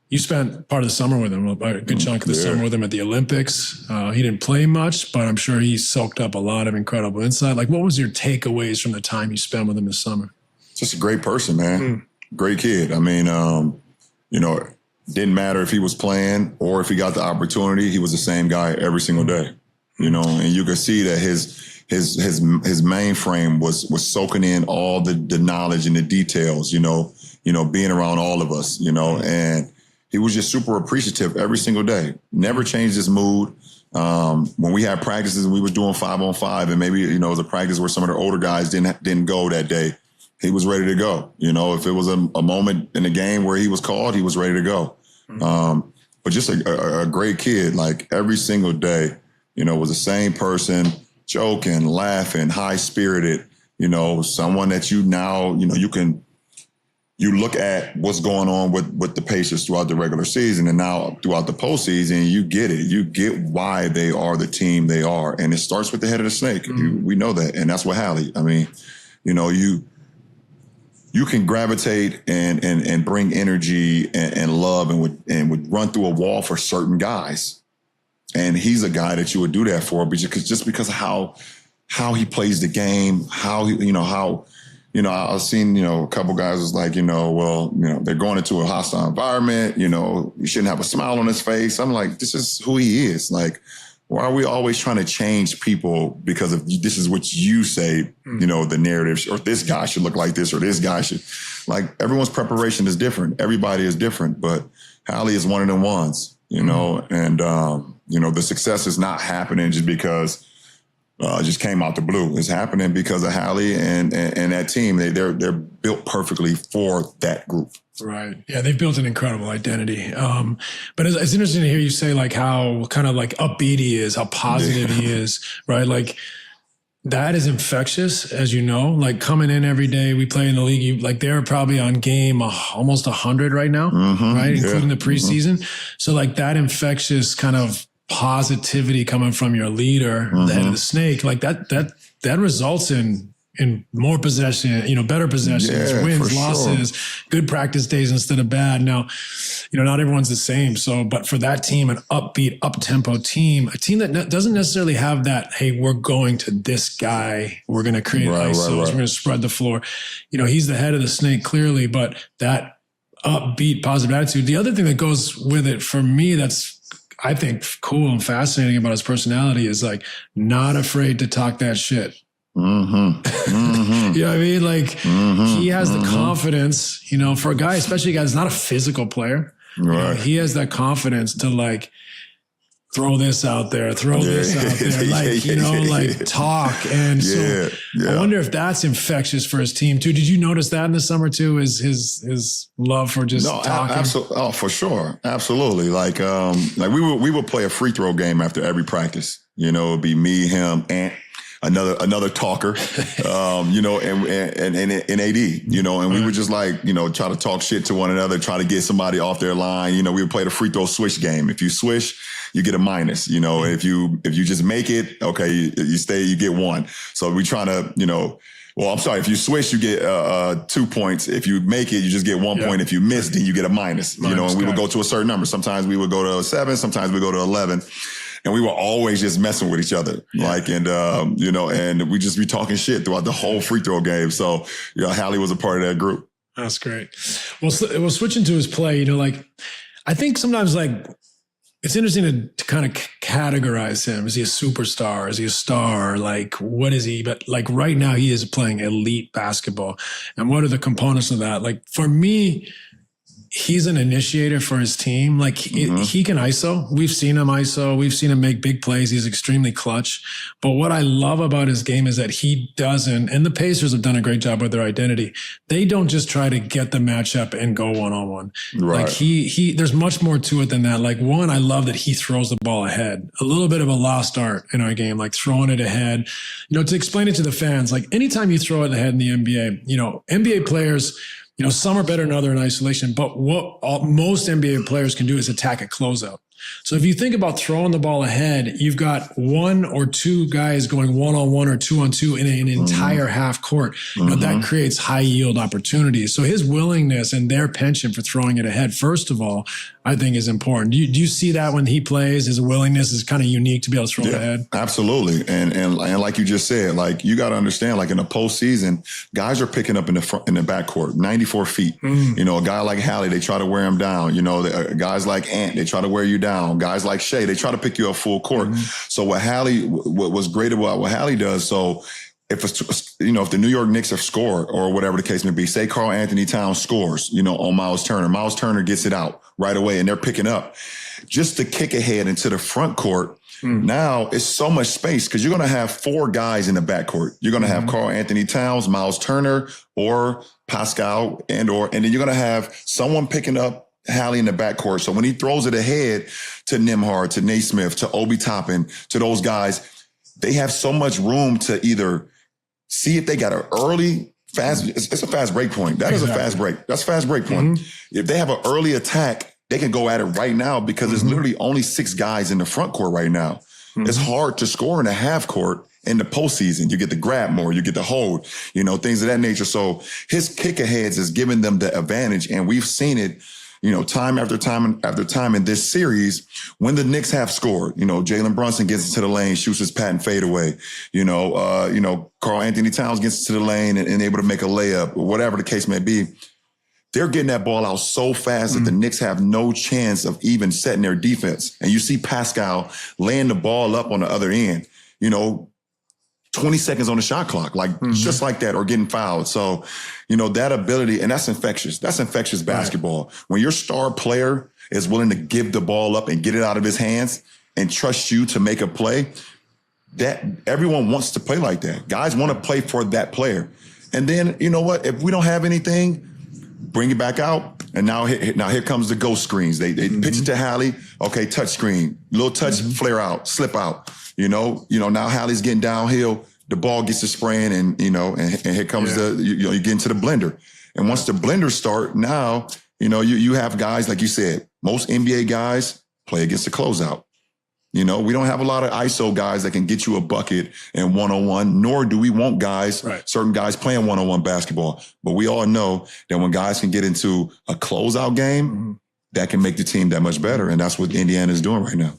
you spent part of the summer with him, a good chunk of the summer with him at the Olympics. He didn't play much, but I'm sure he soaked up a lot of incredible insight. Like, what was your takeaways from the time you spent with him this summer? Just a great person, man. Great kid. I mean, you know, didn't matter if he was playing or if he got the opportunity. He was the same guy every single day, you know, and you could see that his mainframe was soaking in all the knowledge and the details, you know, being around all of us, you know, and he was just super appreciative every single day. Never changed his mood. When we had practices and we was doing 5-on-5 and maybe, you know, it was a practice where some of the older guys didn't go that day, he was ready to go. You know, if it was a moment in the game where he was called, he was ready to go. But just a great kid, like every single day, you know, was the same person, joking, laughing, high-spirited, you know, someone that you now, you know, you look at what's going on with the Pacers throughout the regular season and now throughout the postseason, you get it. You get why they are the team they are. And it starts with the head of the snake. We know that. And that's what Hallie, I mean, you know, you can gravitate and bring energy and love and would run through a wall for certain guys. And he's a guy that you would do that for just because of how he plays the game, I've seen, a couple guys was like, well, they're going into a hostile environment, you shouldn't have a smile on his face. I'm like, this is who he is. Like, why are we always trying to change people because of this is what you say, the narrative, or this guy should look like this, or this guy should, like, everyone's preparation is different. Everybody is different, but Hallie is one of them ones, and, the success is not happening just because just came out the blue. It's happening because of Hallie and that team. They're built perfectly for that group. Right. Yeah, they've built an incredible identity. But it's interesting to hear you say like how kind of like upbeat he is, how positive he is, right? Like that is infectious, as you know. Like coming in every day, we play in the league. Like they're probably on game almost 100 right now, right? Including the preseason. So like that infectious kind of positivity coming from your leader, the head of the snake, like that results in more possession, better possessions, wins, losses, good practice days instead of bad. Now, not everyone's the same. So, but for that team, an upbeat, up-tempo team, a team that doesn't necessarily have that, hey, we're going to this guy, we're going to create ISOs, we're going to spread the floor. He's the head of the snake clearly, but that upbeat, positive attitude. The other thing that goes with it for me, that's I think cool and fascinating about his personality is like not afraid to talk that shit. You know what I mean? Like he has the confidence, for a guy, especially a guy that's not a physical player, he has that confidence to like throw this out there, like talk. And so I wonder if that's infectious for his team too. Did you notice that in the summer too? Is his love for just talking? Absolutely. Oh, for sure. Absolutely. Like we would play a free throw game after every practice, it'd be me, him, and another talker, and AD, and we would just like, try to talk shit to one another, try to get somebody off their line. We would play the free throw swish game. If you swish, you get a minus, if you just make it, okay, you stay, you get one. So we trying to, if you swish, you get 2 points. If you make it, you just get 1 point. If you miss, then you get a minus, and we would go to a certain number. Sometimes we would go to 7, sometimes we go to 11. And we were always just messing with each other, and we just be talking shit throughout the whole free throw game. So, Hallie was a part of that group. That's great. Well, switching to his play, I think sometimes like it's interesting to kind of categorize him. Is he a superstar? Is he a star? Like, what is he? But like right now he is playing elite basketball. And what are the components of that? Like for me, he's an initiator for his team. Like he can ISO. We've seen him ISO. We've seen him make big plays. He's extremely clutch. But what I love about his game is that he doesn't, and the Pacers have done a great job with their identity. They don't just try to get the matchup and go one-on-one. Right. Like there's much more to it than that. Like one, I love that he throws the ball ahead. A little bit of a lost art in our game, like throwing it ahead. To explain it to the fans, like anytime you throw it ahead in the NBA, NBA players, some are better than others in isolation, but what most NBA players can do is attack a closeout. So if you think about throwing the ball ahead, you've got one or two guys going one-on-one or two-on-two in an entire half court. You know, that creates high yield opportunities. So his willingness and their penchant for throwing it ahead, first of all, I think is important. Do you see that when he plays? His willingness is kind of unique to be able to throw it ahead? Absolutely. And like you just said, like you got to understand, like in the postseason, guys are picking up in the backcourt, 94 feet. You know, a guy like Hallie, they try to wear him down. You know, guys like Ant, they try to wear you down. Guys like Shea, they try to pick you up full court. So what was great about what Hallie does, so if the New York Knicks have scored or whatever the case may be, say Karl Anthony Towns scores, you know, on Miles Turner gets it out right away and they're picking up. Just to kick ahead into the front court, now it's so much space because you're going to have four guys in the backcourt. You're going to have Karl Anthony Towns, Miles Turner, or Pascal, and then you're going to have someone picking up Hallie in the backcourt. So when he throws it ahead to Nembhard, to Naismith, to Obi Toppin, to those guys, they have so much room to either see if they got an early fast. It's a fast break point. That is a fast break. That's a fast break point. If they have an early attack, they can go at it right now because there's literally only 6 guys in the front court right now. It's hard to score in a half court in the postseason. You get to grab more, you get to hold, you know, things of that nature. So his kick aheads is giving them the advantage. And we've seen it, you know, time after time after time in this series when the Knicks have scored. You know, Jalen Brunson gets into the lane, shoots his patent fadeaway. You know, Karl Anthony Towns gets into the lane and able to make a layup or whatever the case may be. They're getting that ball out so fast that the Knicks have no chance of even setting their defense. And you see Pascal laying the ball up on the other end, you know, 20 seconds on the shot clock, like just like that, or getting fouled. So, you know, that ability, and that's infectious. That's infectious basketball. Right. When your star player is willing to give the ball up and get it out of his hands and trust you to make a play, that everyone wants to play like that. Guys want to play for that player. And then, you know what? If we don't have anything, bring it back out. And now here comes the ghost screens. They pitch it to Hallie. Okay, touch screen, little touch, flare out, slip out. You know, now Hallie's getting downhill. The ball gets to spraying, and here comes you get into the blender. And once the blenders start, now you have guys like you said. Most NBA guys play against the closeout. You know, we don't have a lot of ISO guys that can get you a bucket and one-on-one, nor do we want guys, certain guys playing one-on-one basketball. But we all know that when guys can get into a closeout game, that can make the team that much better. And that's what Indiana is doing right now.